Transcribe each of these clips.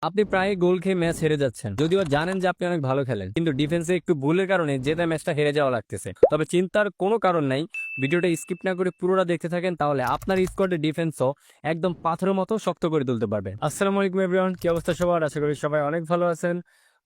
আপনি প্রায় গোল খেয়ে ম্যাচ হেরে যাচ্ছেন, যদিও জানেন যে আপনি অনেক ভালো খেলেন, কিন্তু ডিফেন্সে একটু ভুলের কারণে জেতা ম্যাচটা হেরে যাওয়া লাগতেছে। তবে চিন্তার কোনো কারণ নাই, ভিডিওটা স্কিপ না করে পুরোটা দেখতে থাকেন, তাহলে আপনার স্কোয়াডের ডিফেন্সও একদম পাথরের মতো শক্ত করে তুলতে পারবেন। আসসালামু আলাইকুম এভরিওয়ান, কি অবস্থা সবার? আশা করি সবাই অনেক ভালো আছেন।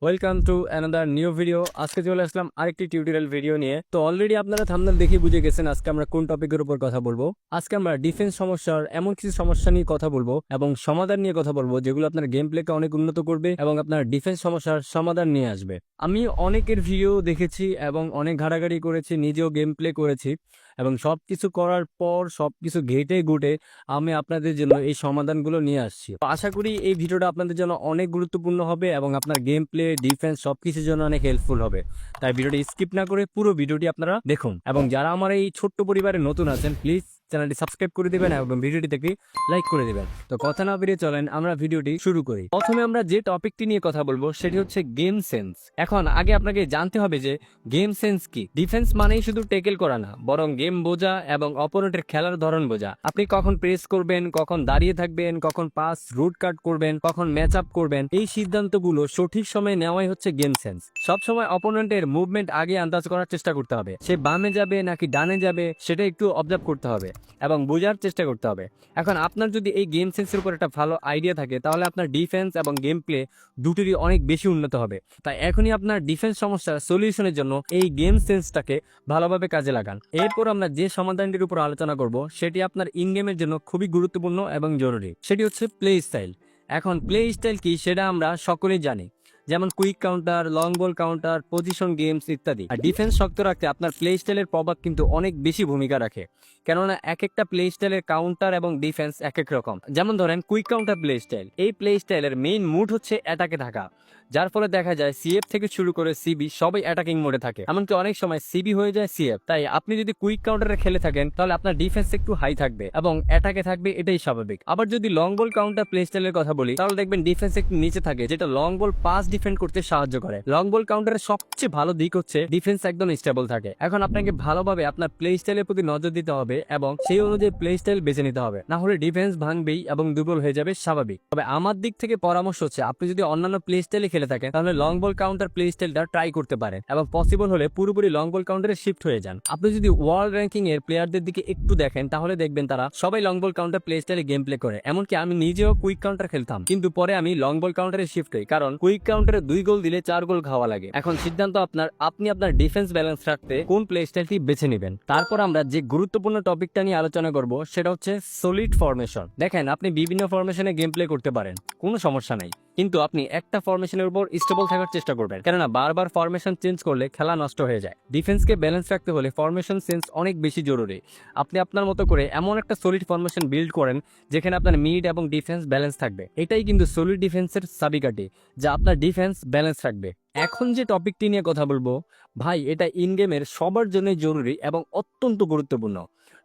Welcome to another new video. আজকে চলে আসলাম আরেকটি টিউটোরিয়াল ভিডিও নিয়ে। তো অলরেডি আপনারা থাম্বনেল দেখে বুঝে গেছেন আজকে আমরা কোন টপিকের উপর কথা বলবো। আজকে আমরা ডিফেন্স সমস্যার এমন কিছু সমস্যা নিয়ে কথা বলবো এবং সমাধান নিয়ে কথা বলবো, যেগুলো আপনার গেম প্লেকে অনেক উন্নত করবে এবং আপনার ডিফেন্স সমস্যার সমাধান নিয়ে আসবে। আমি অনেকের ভিডিও দেখেছি এবং অনেক ঘাটাঘাটি করেছি, নিজেও গেম প্লে করেছি এবং সবকিছু করার পর সবকিছু ঘেটে ঘুটে আমি আপনাদের জন্য এই সমাধানগুলো নিয়ে আসছি। তো আশা করি এই ভিডিওটা আপনাদের জন্য অনেক গুরুত্বপূর্ণ হবে এবং আপনার গেম প্লে, ডিফেন্স সবকিছুর জন্য অনেক হেল্পফুল হবে। তাই ভিডিওটি স্কিপ না করে পুরো ভিডিওটি আপনারা দেখুন, এবং যারা আমার এই ছোট্ট পরিবারে নতুন আছেন প্লিজ চ্যানেলটি সাবস্ক্রাইব করে দিবেন এবং ভিডিওটি থেকে লাইক করে দিবেন। তো কথা না বেরিয়ে চলেন আমরা ভিডিওটি শুরু করি। প্রথমে আমরা যে টপিকটি নিয়ে কথা বলবো সেটি হচ্ছে গেম সেন্স। এখন আগে আপনাকে জানতে হবে যে গেম সেন্স কি। ডিফেন্স মানেই শুধু টেকেল করা না, বরং গেম বোঝা এবং অপোনেন্টের খেলার ধরন বোঝা। আপনি কখন প্রেস করবেন, কখন দাঁড়িয়ে থাকবেন, কখন পাস রুট কাট করবেন, কখন ম্যাচ আপ করবেন, এই সিদ্ধান্তগুলো সঠিক সময়ে নেওয়াই হচ্ছে গেম সেন্স। সবসময় অপোনেন্টের মুভমেন্ট আগে আন্দাজ করার চেষ্টা করতে হবে। সে বামে যাবে নাকি ডানে যাবে সেটা একটু অবজার্ভ করতে হবে এবং বোঝার চেষ্টা করতে হবে। এখন আপনার যদি এই গেম সেন্সের উপর একটা ভালো আইডিয়া থাকে, তাহলে আপনার ডিফেন্স এবং গেম প্লে দুটোরই অনেক বেশি উন্নত হবে। তাই এখনই আপনার ডিফেন্স সমস্যার সলিউশনের জন্য এই গেম সেন্সটাকে ভালোভাবে কাজে লাগান। এরপর আমরা যে সমাধানটির উপর আলোচনা করব সেটি আপনার ইন গেমের জন্য খুবই গুরুত্বপূর্ণ এবং জরুরি। সেটি হচ্ছে প্লে স্টাইল। এখন প্লে স্টাইল কি সেটা আমরা সকলেই জানি, যেমন quick counter, long ball counter, position games ইত্যাদি। আর ডিফেন্স শক্ত রাখতে আপনার প্লে স্টাইলের প্রভাব কিন্তু অনেক বেশি ভূমিকা রাখে, কেননা এক একটা প্লে স্টাইলের কাউন্টার এবং ডিফেন্স এক এক রকম। যেমন ধরেন কুইক কাউন্টার প্লে স্টাইল, এই প্লে স্টাইলের মেইন মুড হচ্ছে অ্যাটাকে থাকা, যার ফলে দেখা যায় সিএফ থেকে শুরু করে সিবি সবাই অ্যাটাকিং মোডে থাকে, এমনকি অনেক সময় সিবি হয়ে যায় সিএফ। তাই আপনি যদি কুইক কাউন্টারে খেলে থাকেন তাহলে আপনার ডিফেন্স একটু হাই থাকবে এবং অ্যাটাকে থাকবে, এটাই স্বাভাবিক। আবার যদি লং বল কাউন্টার প্লে স্টাইলের কথা বলি, তাহলে দেখবেন ডিফেন্স একটু নিচে থাকে, যেটা লং বল পাস ডিফেন্ড করতে সাহায্য করে। লং বল কাউন্টারের সবচেয়ে ভালো দিক হচ্ছে ডিফেন্স একদম স্টেবল থাকে। এখন আপনাকে ভালোভাবে আপনার প্লে স্টাইলের প্রতি নজর দিতে হবে এবং সেই অনুযায়ী প্লে স্টাইল বেছে নিতে হবে, না হলে ডিফেন্স ভাঙবেই এবং দুর্বল হয়ে যাবে স্বাভাবিক। তবে আমার দিক থেকে পরামর্শ হচ্ছে, আপনি যদি অন্যান্য প্লে স্টাইলে খেলে থাকেন তাহলে লং বল কাউন্টার প্লে স্টাইলটা ট্রাই করতে পারেন এবং পসিবল হলে পুরোপুরি লং বল কাউন্টারে শিফট হয়ে যান। আপনি যদি ওয়ার্ল্ড র্যাঙ্কিং এর প্লেয়ারদের দিকে একটু দেখেন তাহলে দেখবেন তারা সবাই লং বল কাউন্টার প্লে স্টাইলে গেম প্লে করে। এমনকি আমি নিজেও কুইক কাউন্টার খেলতাম, কিন্তু পরে আমি লং বল কাউন্টারে শিফট হই, কারণ কুইক কাউন্টারে 2 গোল দিলে 4 গোল খাওয়া লাগে। এখন সিদ্ধান্ত আপনার, আপনি আপনার ডিফেন্স ব্যালেন্স রাখতে কোন প্লে স্টাইলটি বেছে নেবেন। তারপর আমরা যে গুরুত্বপূর্ণ টপিকটা নিয়ে আলোচনা করব সেটা হচ্ছে সলিড ফরমেশন। দেখেন, আপনি বিভিন্ন ফরমেশনে গেম প্লে করতে পারেন, কোনো সমস্যা নাই, কিন্তু আপনি একটা ফরমেশনের উপর স্টেবল থাকার চেষ্টা করবেন, কেননা বারবার ফরমেশন চেঞ্জ করলে খেলা নষ্ট হয়ে যায়। ডিফেন্সকে ব্যালেন্স রাখতে হলে ফরমেশন সেন্স অনেক বেশি জরুরি। আপনি আপনার মতো করে এমন একটা সলিড ফরমেশন বিল্ড করেন যেখানে আপনার মিড এবং ডিফেন্স ব্যালেন্স থাকবে। এটাই কিন্তু সলিড ডিফেন্সের চাবিকাঠি, যা আপনার ডিফেন্স ব্যালেন্স রাখবে। এখন যে টপিকটি নিয়ে কথা বলবো ভাই, এটা ইন গেমের সবার জন্যই জরুরি এবং অত্যন্ত গুরুত্বপূর্ণ।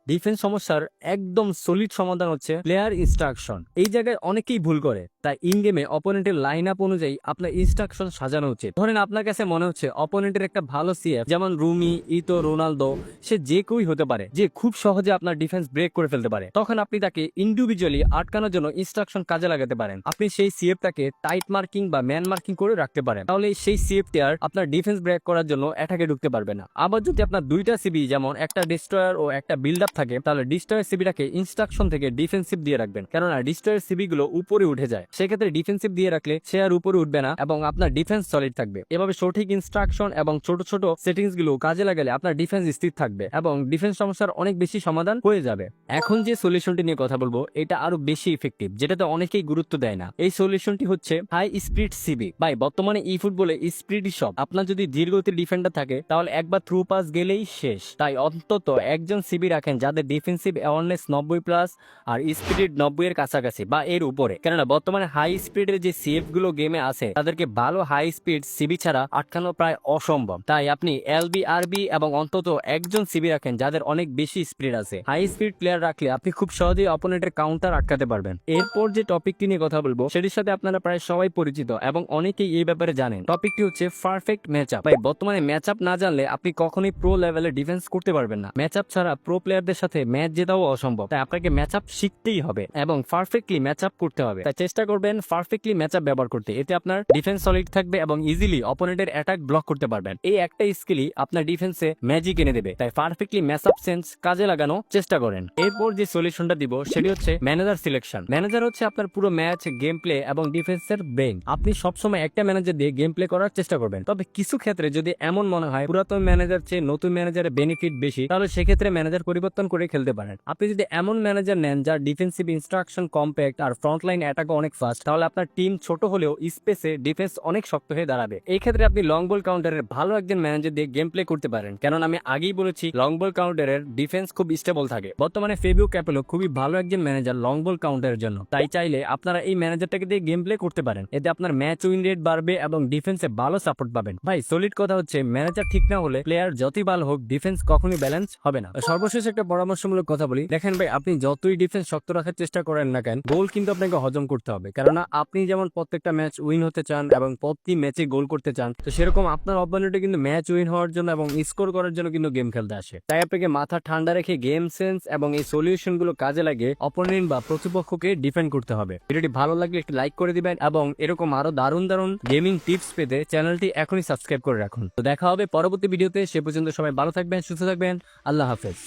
ডিফেন্স সমস্যার একদম সলিড সমাধান হচ্ছে প্লেয়ার ইনস্ট্রাকশন। এই জায়গায় অনেকেই ভুল করে, তাই ইন গেমে অপোনেন্টের লাইন আপ অনুযায়ী আপনার ইনস্ট্রাকশন সাজানো উচিত। ধরেন আপনার কাছে মনে হচ্ছে অপোনেন্টের একটা ভালো সিএফ, যেমন রুমি, ইতো, রোনালদো, সে যে কেউই হতে পারে, যে খুব সহজে আপনার ডিফেন্স ব্রেক করে ফেলতে পারে। তখন আপনি তাকে ইন্ডিভিজুয়ালি আটকানোর জন্য ইনস্ট্রাকশন কাজে লাগাতে পারেন। আপনি সেই সিএফটাকে টাইট মার্কিং বা ম্যান মার্কিং করে রাখতে পারেন, তাহলে সেই সিএফটি আর আপনার ডিফেন্স ব্রেক করার জন্য অ্যাটাকে ঢুকতে পারবে না। আবার যদি আপনার দুইটা সিবি, যেমন একটা ডিস্ট্রয়ার ও একটা বিল্ড আপ থাকে, তাহলে ডিস্ট্রয়ার সিবিটাকে ইনস্ট্রাকশন থেকে ডিফেন্সিভ দিয়ে রাখবেন, কেননা ডিস্ট্রয়ার সিবি গুলো উপরে উঠে যায়। সেক্ষেত্রে ডিফেন্সিভ দিয়ে রাখলে সে আর উপরে উঠবে না এবং আপনার ডিফেন্স সলিড থাকবে। এভাবে সঠিক ইনস্ট্রাকশন এবং ছোট ছোট সেটিংস গুলো কাজে লাগালে আপনার ডিফেন্স স্থির থাকবে এবং ডিফেন্স সমস্যার অনেক বেশি সমাধান হয়ে যাবে। এখন যে সলিউশনটি নিয়ে কথা বলবো এটা আরো বেশি ইফেক্টিভ, যেটাতে অনেকেই গুরুত্ব দেয় না। এই সলিউশনটি হচ্ছে হাই স্পিড সিবি। ভাই, বর্তমানে ই ফুটবলে স্পিডই সব। আপনার যদি ধীরগতির ডিফেন্ডার থাকে তাহলে একবার থ্রু পাস গেলেই শেষ। তাই অন্তত একজন সিবি রাখেন যাদের ডিফেন্সিভ অ্যাওয়ারনেস 90+ আর স্পিড 90 এর কাছাকাছি বা এর উপরে, কেননা বর্তমানে হাই স্পিডের যে সিএফ গুলো গেমে আছে তাদেরকে ভালো হাই স্পিড সিবি ছাড়া আটকানো প্রায় অসম্ভব। তাই আপনি এলবি, আরবি এবং অন্তত একজন সিবি রাখেন যাদের অনেক বেশি স্পিড আছে। হাই স্পিড প্লেয়ার রাখলে আপনি খুব সহজেই অপোনেন্টের কাউন্টার আটকাতে পারবেন। এরপর যে টপিকটি নিয়ে কথা বলবো সেটির সাথে আপনারা প্রায় সবাই পরিচিত এবং অনেকেই এই ব্যাপারে জানেন। টপিকটি হচ্ছে পারফেক্ট ম্যাচ আপ। ভাই, বর্তমানে ম্যাচ আপ না জানলে আপনি কখনোই প্রো লেভেলে ডিফেন্স করতে পারবেন না। ম্যাচ আপ ছাড়া প্রো প্লেয়ারদের টিমের সাথে ম্যাচ জেতাও অসম্ভব, তাই আপনাকে ম্যাচ আপ শিখতেই হবে এবং পারফেক্টলি ম্যাচ আপ করতে হবে। তাই চেষ্টা করবেন পারফেক্টলি ম্যাচ আপ ব্যবহার করতে, এতে আপনার ডিফেন্স সলিড থাকবে এবং ইজিলি অপোনেন্টের অ্যাটাক ব্লক করতে পারবেন। এই একটা স্কিলই আপনার ডিফেন্সে ম্যাজিক এনে দেবে, তাই পারফেক্টলি ম্যাচ আপ সেন্স কাজে লাগানো চেষ্টা করেন। এরপর যে সলিউশনটা দিব সেটি হচ্ছে ম্যানেজার সিলেকশন। ম্যানেজার হচ্ছে আপনার পুরো ম্যাচ, গেম প্লে এবং ডিফেন্সের ব্রেইন। আপনি সবসময় একটা ম্যানেজার দিয়ে গেম প্লে করার চেষ্টা করবেন, তবে কিছু ক্ষেত্রে যদি এমন মনে হয় পুরাতন ম্যানেজার চেয়ে নতুন ম্যানেজারের বেনিফিট বেশি, তাহলে সেক্ষেত্রে ম্যানেজার পরিবর্তন করে খেলতে পারেন। আপনি যদি এমন ম্যানেজার নেন যার ডিফেন্সিভ ইনস্ট্রাকশন কম্প্যাক্ট আর ফ্রন্ট লাইন অ্যাটাক অনেক ফাস্ট, তাহলে আপনার টিম ছোট হলেও স্পেসে ডিফেন্স অনেক শক্ত হয়ে দাঁড়াবে। এই ক্ষেত্রে আপনি লং বল কাউন্টারের ভালো একজন ম্যানেজার দিয়ে গেম প্লে করতে পারেন, কারণ আমি আগেই বলেছি লং বল কাউন্টারের ডিফেন্স খুব স্টেবল থাকে। বর্তমানে ফেবিও ক্যাপেলো খুবই ভালো একজন ম্যানেজার লং বল কাউন্টারের জন্য, তাই চাইলে আপনারা এই ম্যানেজারটাকে দিয়ে গেম প্লে করতে পারেন। এতে আপনার ম্যাচ উইন রেট বাড়বে এবং ডিফেন্সে ভালো সাপোর্ট পাবেন। ভাই সলিড কথা হচ্ছে ম্যানেজার ঠিক না হলে প্লেয়ার যতই ভালো হোক ডিফেন্স কখনোই ব্যালেন্স হবে না। সর্বশেষ একটা পরামর্শমূলক কথা বলি, দেখেন ভাই আপনি যতই ডিফেন্স শক্ত রাখার চেষ্টা করেন না কেন, গোল কিন্তু আপনাকে হজম করতে হবে। কেননা আপনি যেমন প্রত্যেকটা ম্যাচ উইন হতে চান এবং প্রতি ম্যাচে গোল করতে চান, তো সেরকম আপনার অপোনেন্টে কিন্তু ম্যাচ উইন হওয়ার জন্য এবং স্কোর করার জন্য কিন্তু গেম খেলতে আসে। তাই আপনাকে মাথা ঠান্ডা রেখে গেম সেন্স এবং এই সলিউশন গুলো কাজে লাগে অপোনেন্ট বা প্রতিপক্ষকে ডিফেন্ড করতে হবে। ভিডিওটি ভালো লাগলে একটু লাইক করে দিবেন এবং এরকম আরো দারুণ দারুণ গেমিং টিপস পেতে চ্যানেলটি এখনই সাবস্ক্রাইব করে রাখুন। তো দেখা হবে পরবর্তী ভিডিওতে, সে পর্যন্ত সবাই ভালো থাকবেন, সুস্থ থাকবেন, আল্লাহ হাফেজ।